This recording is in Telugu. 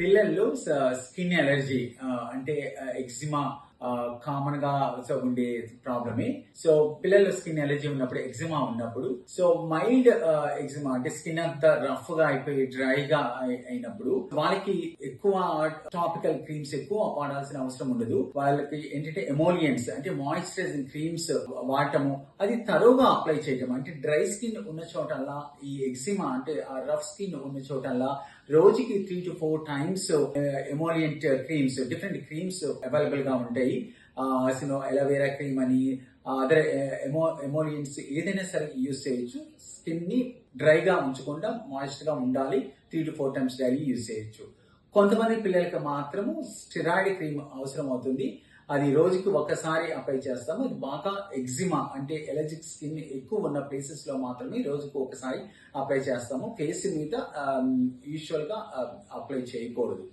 పిల్లల్లో స్కిన్ ఎలర్జీ అంటే ఎగ్జిమా కామన్ గా ఉండే ప్రాబ్లమే. సో పిల్లల్లో స్కిన్ ఎలర్జీ ఉన్నప్పుడు, ఎగ్జిమా ఉన్నప్పుడు, సో మైల్డ్ ఎగ్జిమా అంటే స్కిన్ అంతా రఫ్ గా అయిపోయి డ్రైగా అయినప్పుడు వాళ్ళకి ఎక్కువ టాపికల్ క్రీమ్స్ ఎక్కువ వాడాల్సిన అవసరం ఉండదు. వాళ్ళకి ఏంటంటే ఎమోలియన్స్ అంటే మాయిశ్చరైజింగ్ క్రీమ్స్ వాడటము, అది తరువుగా అప్లై చేయటం. అంటే డ్రై స్కిన్ ఉన్న చోటల్లా ఈ ఎగ్జిమా అంటే ఆ రఫ్ స్కిన్ ఉన్న చోటల్లా రోజుకి 3 to 4 times emollient creams, different creams available గా ఉంటాయి. ఎలోవేరా క్రీమ్ అని అదర్ ఎమోలియన్స్ ఏదైనా సరే యూజ్ చేయొచ్చు. స్కిన్ ని డ్రైగా ఉంచకుండా మాయిస్ట్ గా ఉండాలి. 3 to 4 times డైలీ యూజ్ చేయొచ్చు. కొంతమంది పిల్లలకి మాత్రము స్టెరాయిడ్ క్రీమ్ అవసరం అవుతుంది. అది రోజుకి ఒక్కసారి అప్లై చేస్తాము. అది బాగా ఎగ్జిమా అంటే ఎలర్జిక్ స్కిన్ ఎక్కువ ఉన్న ప్లేసెస్ లో మాత్రమే రోజుకు ఒకసారి అప్లై చేస్తాము. ఫేస్ మీద యూజువల్ గా అప్లై చేయకూడదు.